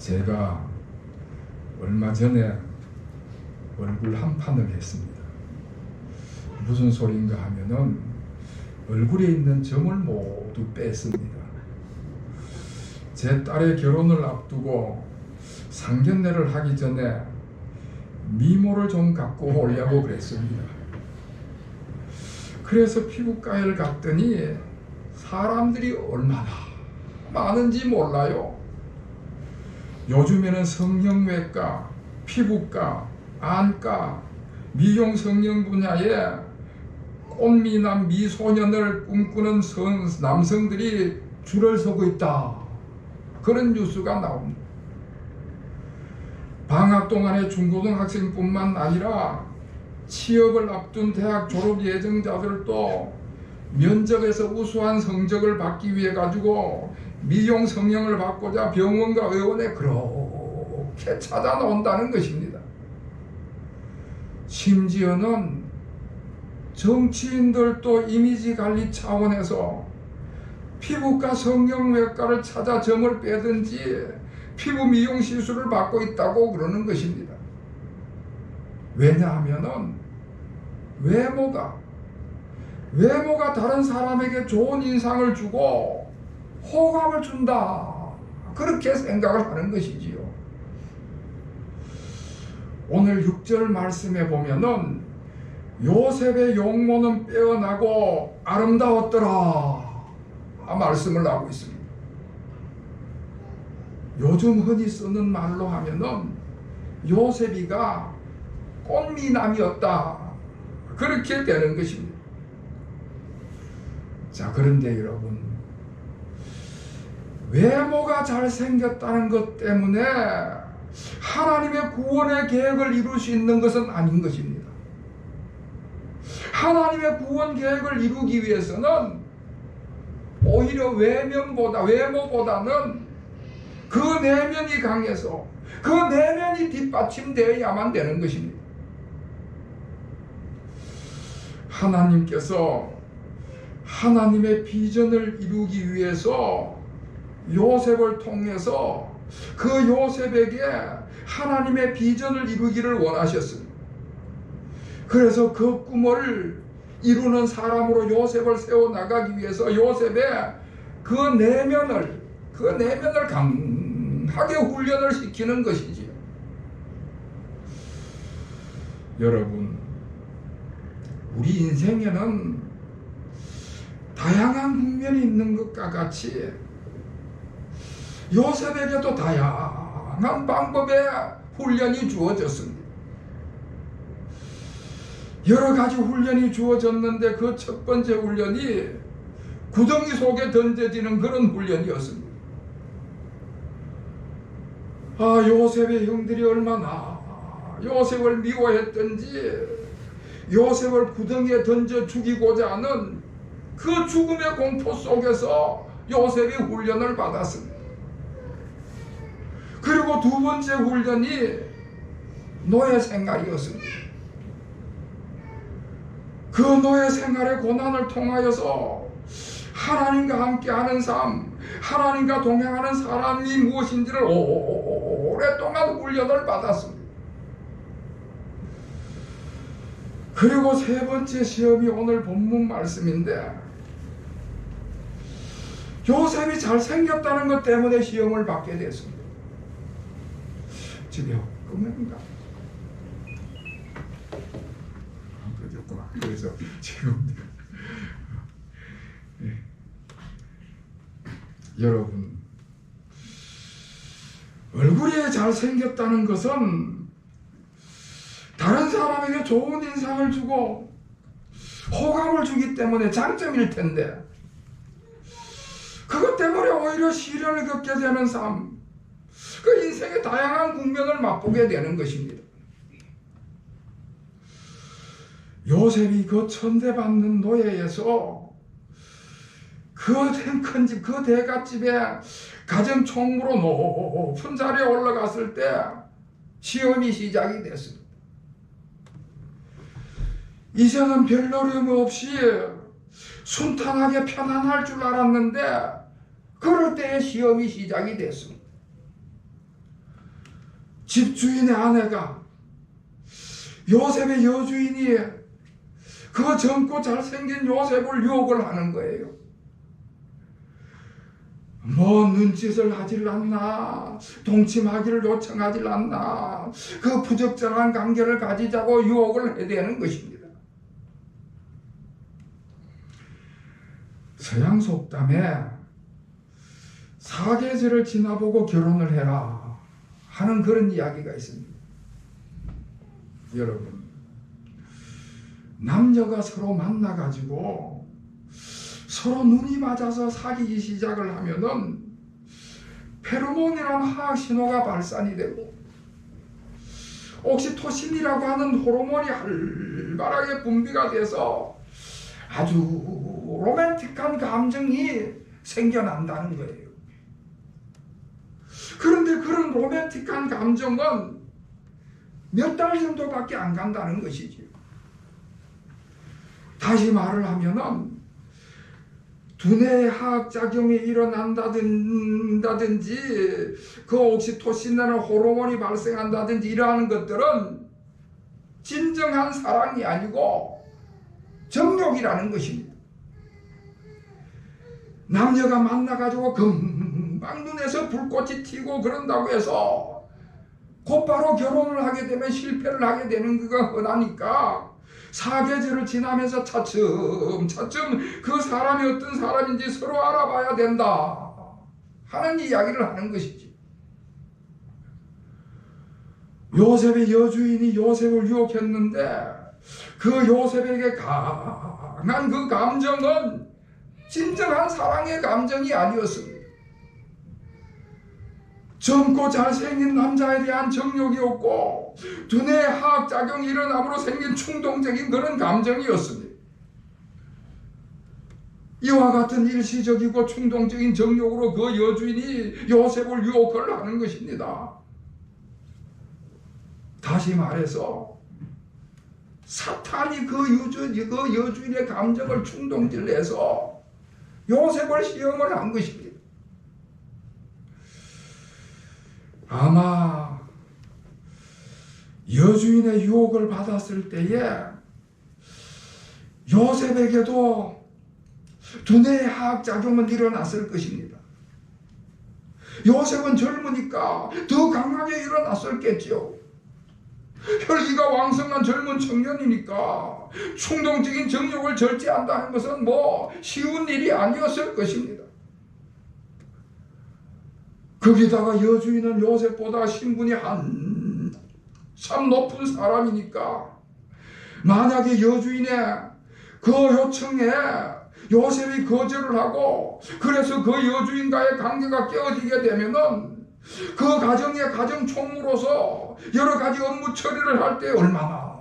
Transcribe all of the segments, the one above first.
제가 얼마 전에 얼굴 한 판을 했습니다. 무슨 소리인가 하면은 얼굴에 있는 점을 모두 뺐습니다. 제 딸의 결혼을 앞두고 상견례를 하기 전에 미모를 좀 갖고 오려고 그랬습니다. 그래서 피부과를 갔더니 사람들이 얼마나 많은지 몰라요. 요즘에는 성형외과, 피부과, 안과, 미용 성형 분야에 꽃미남 미소년을 꿈꾸는 남성들이 줄을 서고 있다. 그런 뉴스가 나옵니다. 방학 동안에 중고등학생뿐만 아니라 취업을 앞둔 대학 졸업 예정자들도 면접에서 우수한 성적을 받기 위해 가지고 미용 성형을 받고자 병원과 의원에 그렇게 찾아 나온다는 것입니다. 심지어는 정치인들도 이미지 관리 차원에서 피부과 성형외과를 찾아 점을 빼든지 피부 미용 시술을 받고 있다고 그러는 것입니다. 왜냐하면은 외모가 다른 사람에게 좋은 인상을 주고 호감을 준다, 그렇게 생각을 하는 것이지요. 오늘 6절 말씀에 보면은 요셉의 용모는 빼어나고 아름다웠더라 말씀을 하고 있습니다. 요즘 흔히 쓰는 말로 하면은 요셉이가 꽃미남이었다, 그렇게 되는 것입니다. 자, 그런데 여러분, 외모가 잘생겼다는 것 때문에 하나님의 구원의 계획을 이룰 수 있는 것은 아닌 것입니다. 하나님의 구원 계획을 이루기 위해서는 오히려 외모보다는 그 내면이 강해서 그 내면이 뒷받침되어야만 되는 것입니다. 하나님께서 하나님의 비전을 이루기 위해서 요셉을 통해서 그 요셉에게 하나님의 비전을 이루기를 원하셨습니다. 그래서 그 꿈을 이루는 사람으로 요셉을 세워나가기 위해서 요셉의 그 내면을 강하게 훈련을 시키는 것이지요. 여러분, 우리 인생에는 다양한 국면이 있는 것과 같이 요셉에게도 다양한 방법의 훈련이 주어졌습니다. 여러 가지 훈련이 주어졌는데 그 첫 번째 훈련이 구덩이 속에 던져지는 그런 훈련이었습니다. 요셉의 형들이 얼마나 요셉을 미워했던지 요셉을 구덩이에 던져 죽이고자 하는 그 죽음의 공포 속에서 요셉이 훈련을 받았습니다. 그리고 두 번째 훈련이 노예 생활이었습니다. 그 노예 생활의 고난을 통하여서 하나님과 함께하는 삶, 하나님과 동행하는 사람이 무엇인지를 오랫동안 훈련을 받았습니다. 그리고 세 번째 시험이 오늘 본문 말씀인데, 요셉이 잘생겼다는 것 때문에 시험을 받게 됐습니다. 집에 끝납니다. 그렇구나. 그래서 지금 여러분, 얼굴이 잘생겼다는 것은 다른 사람에게 좋은 인상을 주고 호감을 주기 때문에 장점일 텐데, 그것 때문에 오히려 시련을 겪게 되는 삶, 그 인생의 다양한 국면을 맛보게 되는 것입니다. 요셉이 그 천대받는 노예에서 그 큰 집, 그 대갓집에 가정 총무로 높은 자리에 올라갔을 때 시험이 시작이 됐습니다. 이제는 별 어려움 없이 순탄하게 편안할 줄 알았는데, 그럴 때에 시험이 시작이 됐습니다. 집주인의 아내가 요셉의 여주인이 그 젊고 잘생긴 요셉을 유혹을 하는 거예요. 뭐 눈짓을 하질 않나, 동침하기를 요청하질 않나, 그 부적절한 관계를 가지자고 유혹을 해대는 것입니다. 서양 속담에 사계절을 지나보고 결혼을 해라 하는 그런 이야기가 있습니다. 여러분, 남녀가 서로 만나가지고 서로 눈이 맞아서 사귀기 시작을 하면은 페로몬이라는 화학 신호가 발산이 되고 옥시토신이라고 하는 호르몬이 활발하게 분비가 돼서 아주 로맨틱한 감정이 생겨난다는 거예요. 그런데 그런 로맨틱한 감정은 몇 달 정도밖에 안 간다는 것이지. 다시 말을 하면은 두뇌의 화학작용이 일어난다든지 그 옥시토신이라는 호르몬이 발생한다든지 이러한 것들은 진정한 사랑이 아니고 정욕이라는 것입니다. 남녀가 만나가지고 금방 눈에서 불꽃이 튀고 그런다고 해서 곧바로 결혼을 하게 되면 실패를 하게 되는 그가 흔하니까 사계절을 지나면서 차츰차츰 그 사람이 어떤 사람인지 서로 알아봐야 된다 하는 이야기를 하는 것이지. 요셉의 여주인이 요셉을 유혹했는데 그 요셉에게 강한 그 감정은 진정한 사랑의 감정이 아니었습니다. 젊고 잘생긴 남자에 대한 정욕이었고 두뇌의 화학작용이 일어남으로 생긴 충동적인 그런 감정이었습니다. 이와 같은 일시적이고 충동적인 정욕으로 그 여주인이 요셉을 유혹을 하는 것입니다. 다시 말해서 사탄이 그 여주인의 감정을 충동질내서 요셉을 시험을 한 것입니다. 아마 여주인의 유혹을 받았을 때에 요셉에게도 두뇌의 화학작용은 일어났을 것입니다. 요셉은 젊으니까 더 강하게 일어났었겠죠. 혈기가 왕성한 젊은 청년이니까 충동적인 정욕을 절제한다는 것은 뭐 쉬운 일이 아니었을 것입니다. 거기다가 여주인은 요셉보다 신분이 한참 높은 사람이니까 만약에 여주인의 그 요청에 요셉이 거절을 하고 그래서 그 여주인과의 관계가 깨어지게 되면은 그 가정의 가정총무로서 여러 가지 업무 처리를 할 때 얼마나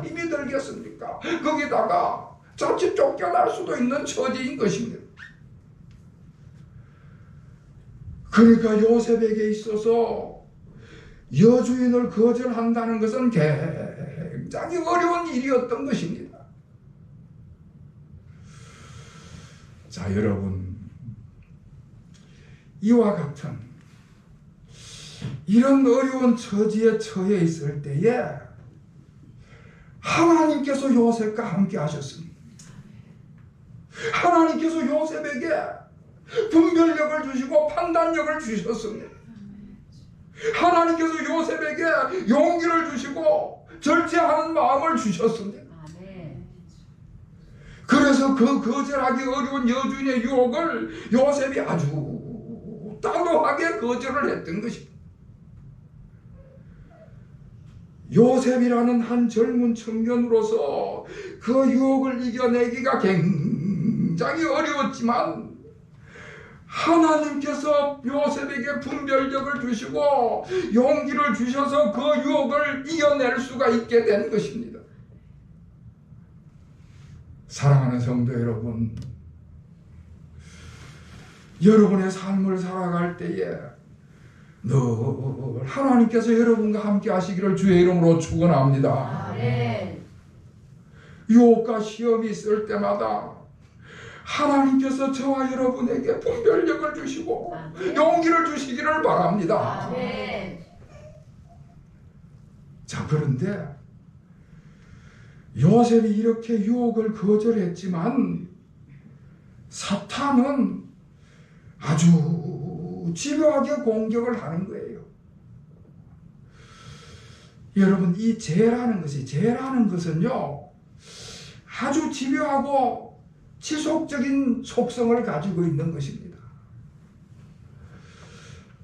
힘이 들겠습니까? 거기다가 자칫 쫓겨날 수도 있는 처지인 것입니다. 그러니까 요셉에게 있어서 여주인을 거절한다는 것은 굉장히 어려운 일이었던 것입니다. 자, 여러분, 이와 같은 이런 어려운 처지에 처해 있을 때에 하나님께서 요셉과 함께 하셨습니다. 하나님께서 요셉에게 분별력을 주시고 판단력을 주셨습니다. 하나님께서 요셉에게 용기를 주시고 절제하는 마음을 주셨습니다. 그래서 그 거절하기 어려운 여주인의 유혹을 요셉이 아주 단호하게 거절을 했던 것입니다. 요셉이라는 한 젊은 청년으로서 그 유혹을 이겨내기가 굉장히 어려웠지만 하나님께서 요셉에게 분별력을 주시고 용기를 주셔서 그 유혹을 이겨낼 수가 있게 된 것입니다. 사랑하는 성도 여러분, 여러분의 삶을 살아갈 때에 늘 하나님께서 여러분과 함께 하시기를 주의 이름으로 축원합니다. 유혹과 시험이 있을 때마다 하나님께서 저와 여러분에게 분별력을 주시고 용기를 주시기를 바랍니다. 자, 그런데 요셉이 이렇게 유혹을 거절했지만 사탄은 아주 집요하게 공격을 하는 거예요. 여러분, 이 죄라는 것은요, 아주 집요하고 지속적인 속성을 가지고 있는 것입니다.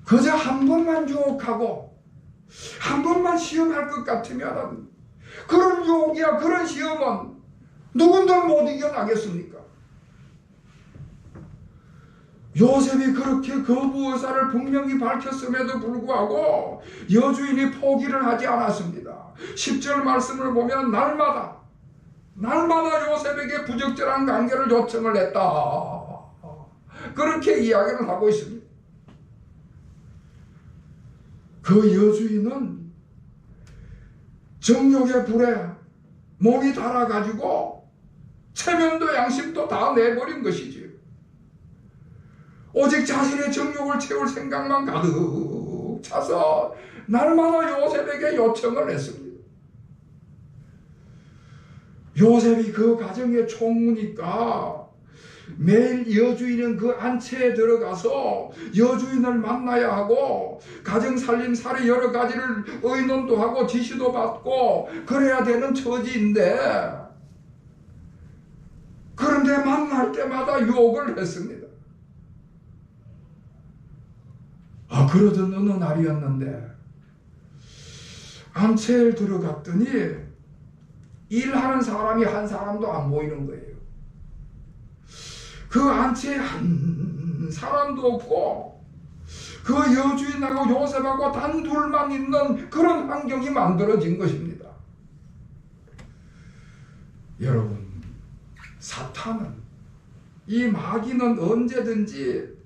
그저 한 번만 유혹하고 한 번만 시험할 것 같으면 그런 유혹이야, 그런 시험은 누군들 못 이겨나겠습니까? 요셉이 그렇게 거부 의사를 분명히 밝혔음에도 불구하고 여주인이 포기를 하지 않았습니다. 10절 말씀을 보면 날마다 요셉에게 부적절한 관계를 요청을 했다, 그렇게 이야기를 하고 있습니다. 그 여주인은 정욕의 불에 몸이 달아가지고 체면도 양심도 다 내버린 것이지요. 오직 자신의 정욕을 채울 생각만 가득 차서 날마다 요셉에게 요청을 했습니다. 요셉이 그 가정의 총무니까 매일 여주인은 그 안채에 들어가서 여주인을 만나야 하고 가정 살림살이 여러 가지를 의논도 하고 지시도 받고 그래야 되는 처지인데, 그런데 만날 때마다 유혹을 했습니다. 그러던 어느 날이었는데 안채에 들어갔더니 일하는 사람이 한 사람도 안 보이는 거예요. 그 안채에 한 사람도 없고 그 여주인하고 요셉하고 단 둘만 있는 그런 환경이 만들어진 것입니다. 여러분, 사탄은, 이 마귀는 언제든지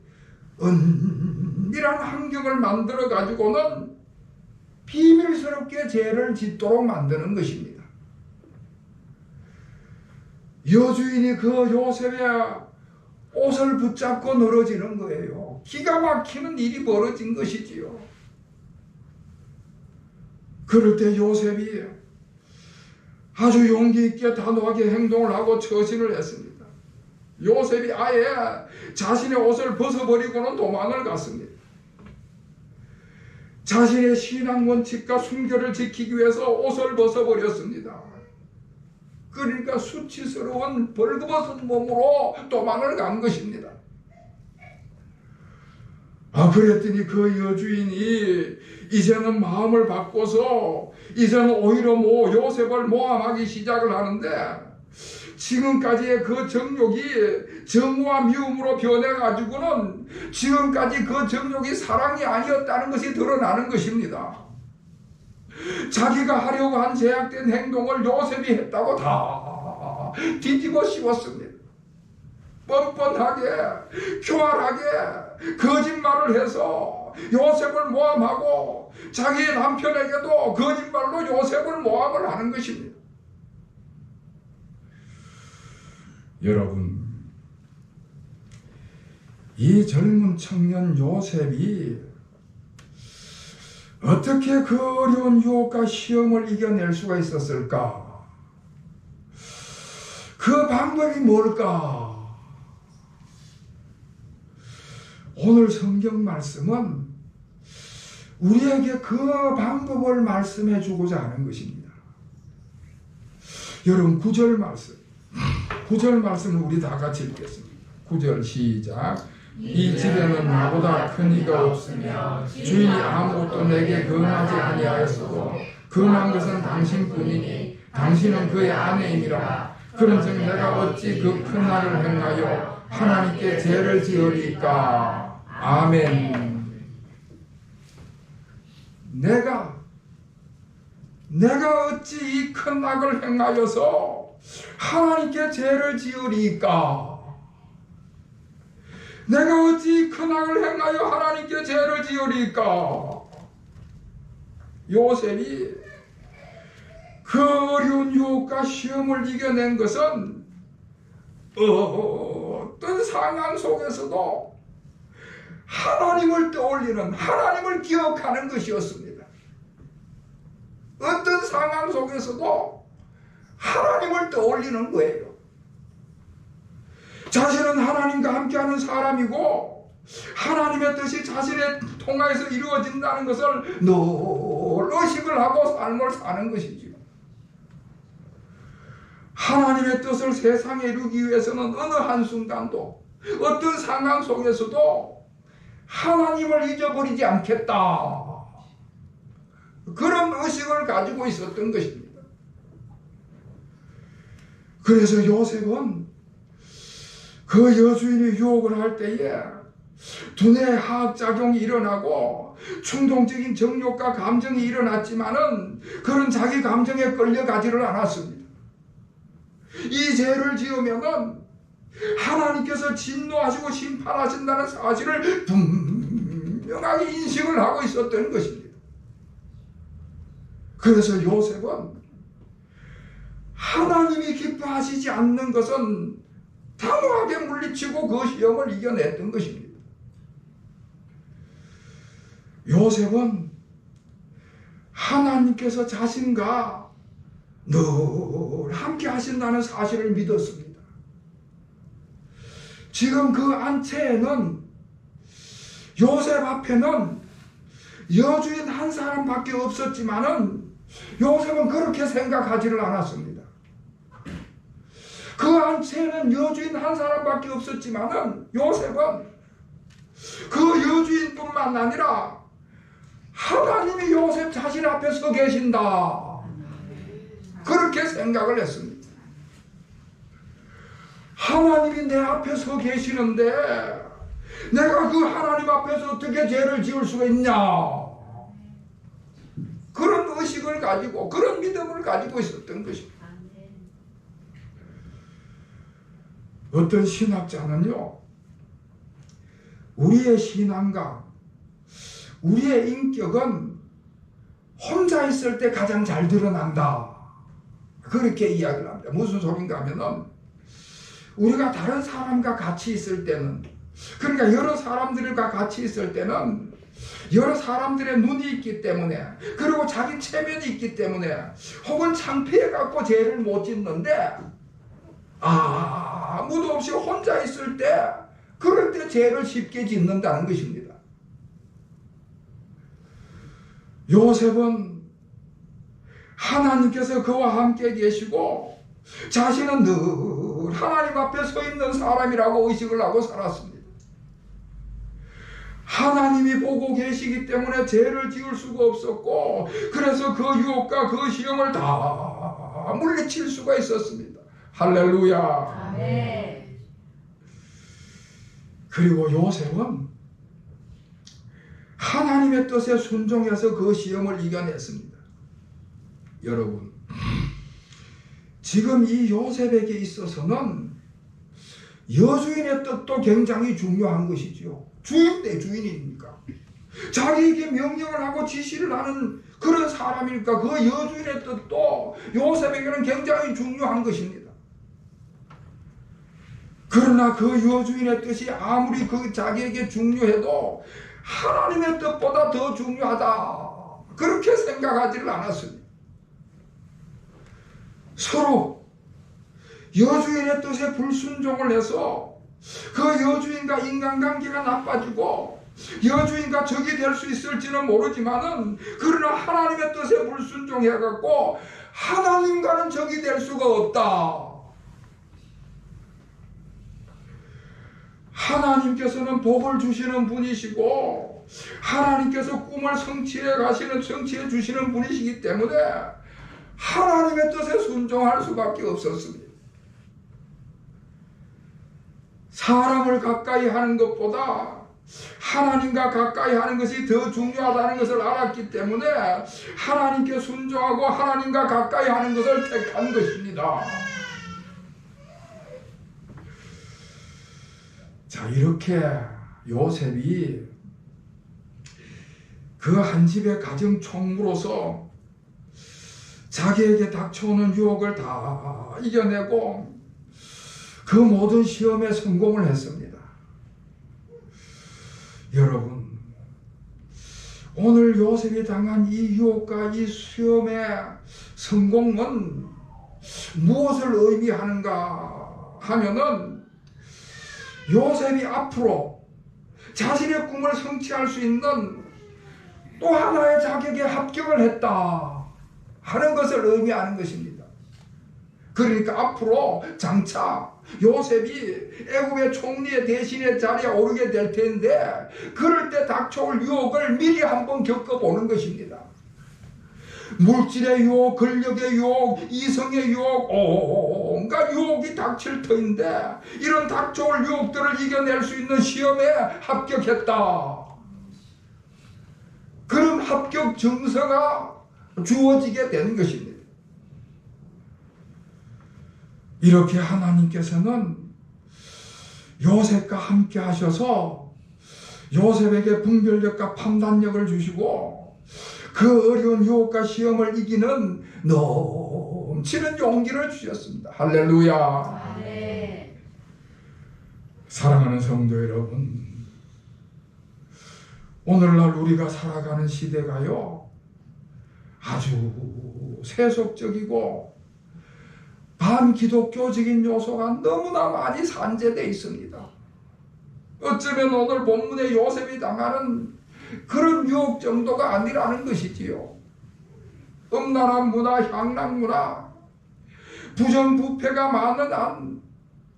은밀한 환경을 만들어 가지고는 비밀스럽게 죄를 짓도록 만드는 것입니다. 여주인이 그 요셉의 옷을 붙잡고 늘어지는 거예요. 기가 막히는 일이 벌어진 것이지요. 그럴 때 요셉이 아주 용기 있게 단호하게 행동을 하고 처신을 했습니다. 요셉이 아예 자신의 옷을 벗어버리고는 도망을 갔습니다. 자신의 신앙 원칙과 순결을 지키기 위해서 옷을 벗어버렸습니다. 그러니까 수치스러운 벌거벗은 몸으로 도망을 간 것입니다. 그랬더니 그 여주인이 이제는 마음을 바꿔서 이제는 오히려 요셉을 모함하기 시작을 하는데, 지금까지의 그 정욕이 정오와 미움으로 변해가지고는 지금까지 그 정욕이 사랑이 아니었다는 것이 드러나는 것입니다. 자기가 하려고 한 제약된 행동을 요셉이 했다고 다 뒤집어 씌웠습니다. 뻔뻔하게, 교활하게 거짓말을 해서 요셉을 모함하고 자기의 남편에게도 거짓말로 요셉을 모함을 하는 것입니다. 여러분, 이 젊은 청년 요셉이 어떻게 그 어려운 유혹과 시험을 이겨낼 수가 있었을까? 그 방법이 뭘까? 오늘 성경 말씀은 우리에게 그 방법을 말씀해 주고자 하는 것입니다. 여러분, 9절 말씀을 우리 다 같이 읽겠습니다. 9절 시작. 이 집에는 나보다 큰 이가 없으며 주인이 아무것도 내게 금하지 아니하였어도 금한 것은 당신뿐이니 당신은 그의 아내이니라. 그런즉 내가 어찌 그 큰 날을 행하여 하나님께 죄를 지으리까. 아멘. 내가 어찌 이 큰 악을 행하여서 하나님께 죄를 지으리까? 내가 어찌 큰 악을 행하여 하나님께 죄를 지으리까? 요셉이 그 어려운 유혹과 시험을 이겨낸 것은 어떤 상황 속에서도 하나님을 떠올리는, 하나님을 기억하는 것이었습니다. 어떤 상황 속에서도 하나님을 떠올리는 거예요. 자신은 하나님과 함께하는 사람이고 하나님의 뜻이 자신의 통하여서 이루어진다는 것을 늘 의식을 하고 삶을 사는 것이지요. 하나님의 뜻을 세상에 이루기 위해서는 어느 한순간도 어떤 상황 속에서도 하나님을 잊어버리지 않겠다, 그런 의식을 가지고 있었던 것입니다. 그래서 요셉은 그 여주인이 유혹을 할 때에 두뇌 화학작용이 일어나고 충동적인 정욕과 감정이 일어났지만은 그런 자기 감정에 끌려가지를 않았습니다. 이 죄를 지으면은 하나님께서 진노하시고 심판하신다는 사실을 분명하게 인식을 하고 있었던 것입니다. 그래서 요셉은 하나님이 기뻐하시지 않는 것은 단호하게 물리치고 그 시험을 이겨냈던 것입니다. 요셉은 하나님께서 자신과 늘 함께 하신다는 사실을 믿었습니다. 지금 그 안채에는 요셉 앞에는 여주인 한 사람밖에 없었지만은 요셉은 그렇게 생각하지를 않았습니다. 그 안채에는 여주인 한 사람밖에 없었지만은 요셉은 그 여주인뿐만 아니라 하나님이 요셉 자신 앞에 서 계신다, 그렇게 생각을 했습니다. 하나님이 내 앞에 서 계시는데 내가 그 하나님 앞에서 어떻게 죄를 지을 수가 있냐, 그런 의식을 가지고 그런 믿음을 가지고 있었던 것입니다. 어떤 신학자는요, 우리의 신앙과 우리의 인격은 혼자 있을 때 가장 잘 드러난다, 그렇게 이야기를 합니다. 무슨 소린가 하면은 우리가 다른 사람과 같이 있을 때는, 그러니까 여러 사람들과 같이 있을 때는 여러 사람들의 눈이 있기 때문에, 그리고 자기 체면이 있기 때문에, 혹은 창피해 갖고 죄를 못 짓는데 아무도 없이 혼자 있을 때, 그럴 때 죄를 쉽게 짓는다는 것입니다. 요셉은 하나님께서 그와 함께 계시고 자신은 늘 하나님 앞에 서 있는 사람이라고 의식을 하고 살았습니다. 하나님이 보고 계시기 때문에 죄를 지을 수가 없었고, 그래서 그 유혹과 그 시험을 다 물리칠 수가 있었습니다. 할렐루야. 아멘. 그리고 요셉은 하나님의 뜻에 순종해서 그 시험을 이겨냈습니다. 여러분, 지금 이 요셉에게 있어서는 여주인의 뜻도 굉장히 중요한 것이지요. 주인 대 주인이니까 자기에게 명령을 하고 지시를 하는 그런 사람이니까 그 여주인의 뜻도 요셉에게는 굉장히 중요한 것입니다. 그러나 그 여주인의 뜻이 아무리 그 자기에게 중요해도 하나님의 뜻보다 더 중요하다, 그렇게 생각하지를 않았습니다. 서로 여주인의 뜻에 불순종을 해서 그 여주인과 인간관계가 나빠지고 여주인과 적이 될 수 있을지는 모르지만은, 그러나 하나님의 뜻에 불순종해갖고 하나님과는 적이 될 수가 없다. 하나님께서는 복을 주시는 분이시고 하나님께서 꿈을 성취해 주시는 분이시기 때문에 하나님의 뜻에 순종할 수밖에 없었습니다. 사람을 가까이 하는 것보다 하나님과 가까이 하는 것이 더 중요하다는 것을 알았기 때문에 하나님께 순종하고 하나님과 가까이 하는 것을 택한 것입니다. 자, 이렇게 요셉이 그 한 집의 가정 총무로서 자기에게 닥쳐오는 유혹을 다 이겨내고 그 모든 시험에 성공을 했습니다. 여러분, 오늘 요셉이 당한 이 유혹과 이 시험의 성공은 무엇을 의미하는가 하면은 요셉이 앞으로 자신의 꿈을 성취할 수 있는 또 하나의 자격에 합격을 했다 하는 것을 의미하는 것입니다. 그러니까 앞으로 장차 요셉이 애굽의 총리의 대신의 자리에 오르게 될 텐데 그럴 때 닥쳐올 유혹을 미리 한번 겪어보는 것입니다. 물질의 유혹, 권력의 유혹, 이성의 유혹, 온갖 유혹이 닥칠 터인데 이런 닥쳐올 유혹들을 이겨낼 수 있는 시험에 합격했다. 그런 합격 증서가 주어지게 되는 것입니다. 이렇게 하나님께서는 요셉과 함께 하셔서 요셉에게 분별력과 판단력을 주시고 그 어려운 유혹과 시험을 이기는 넘치는 용기를 주셨습니다. 할렐루야. 네. 사랑하는 성도 여러분, 오늘날 우리가 살아가는 시대가요 아주 세속적이고 반기독교적인 요소가 너무나 많이 산재되어 있습니다. 어쩌면 오늘 본문의 요셉이 당하는 그런 유혹 정도가 아니라는 것이지요. 음란한 문화, 향락 문화, 부정부패가 많은 한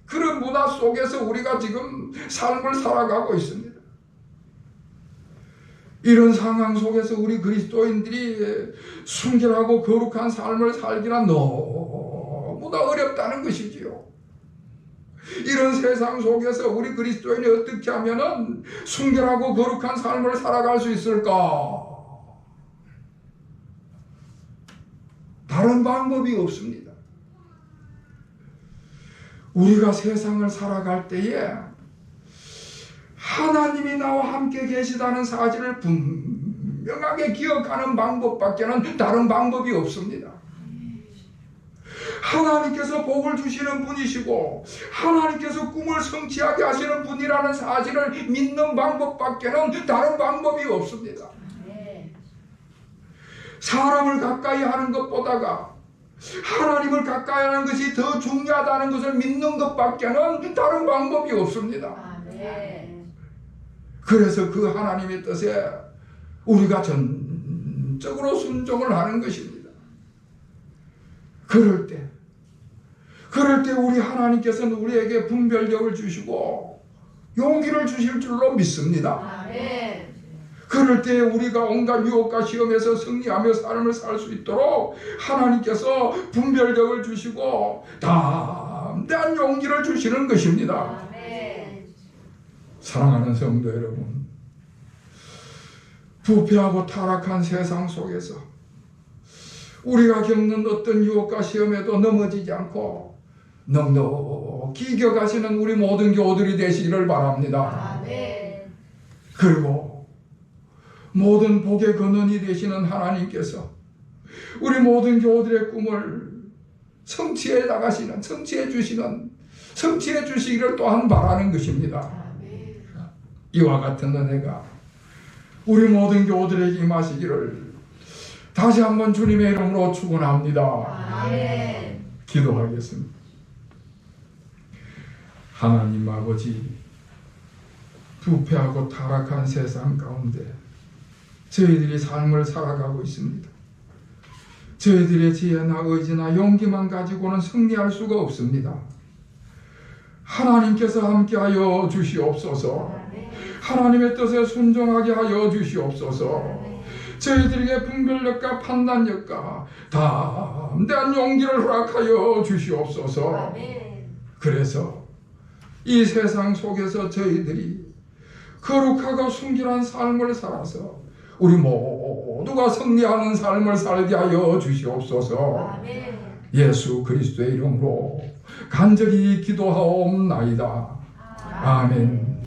그런 문화 속에서 우리가 지금 삶을 살아가고 있습니다. 이런 상황 속에서 우리 그리스도인들이 순결하고 거룩한 삶을 살기란 너무나 어렵다는 것이지요. 이런 세상 속에서 우리 그리스도인이 어떻게 하면은 순결하고 거룩한 삶을 살아갈 수 있을까? 다른 방법이 없습니다. 우리가 세상을 살아갈 때에 하나님이 나와 함께 계시다는 사실을 분명하게 기억하는 방법밖에는 다른 방법이 없습니다. 하나님께서 복을 주시는 분이시고 하나님께서 꿈을 성취하게 하시는 분이라는 사실을 믿는 방법밖에는 다른 방법이 없습니다. 사람을 가까이 하는 것보다가 하나님을 가까이 하는 것이 더 중요하다는 것을 믿는 것밖에는 다른 방법이 없습니다. 그래서 그 하나님의 뜻에 우리가 전적으로 순종을 하는 것입니다. 그럴 때 우리 하나님께서는 우리에게 분별력을 주시고 용기를 주실 줄로 믿습니다. 아멘. 그럴 때 우리가 온갖 유혹과 시험에서 승리하며 삶을 살 수 있도록 하나님께서 분별력을 주시고 담대한 용기를 주시는 것입니다. 아멘. 사랑하는 성도 여러분, 부패하고 타락한 세상 속에서 우리가 겪는 어떤 유혹과 시험에도 넘어지지 않고 넉넉히 이겨가시는 우리 모든 교우들이 되시기를 바랍니다. 아멘. 그리고 모든 복의 근원이 되시는 하나님께서 우리 모든 교우들의 꿈을 성취해 나가시는, 성취해 주시기를 또한 바라는 것입니다. 아멘. 이와 같은 은혜가 우리 모든 교우들에게 임하시기를 다시 한번 주님의 이름으로 축원합니다. 아멘. 기도하겠습니다. 하나님 아버지, 부패하고 타락한 세상 가운데 저희들이 삶을 살아가고 있습니다. 저희들의 지혜나 의지나 용기만 가지고는 승리할 수가 없습니다. 하나님께서 함께하여 주시옵소서. 하나님의 뜻에 순종하게 하여 주시옵소서. 저희들에게 분별력과 판단력과 담대한 용기를 허락하여 주시옵소서. 그래서 이 세상 속에서 저희들이 거룩하고 순결한 삶을 살아서 우리 모두가 승리하는 삶을 살게 하여 주시옵소서. 아멘. 예수 그리스도의 이름으로 간절히 기도하옵나이다. 아멘.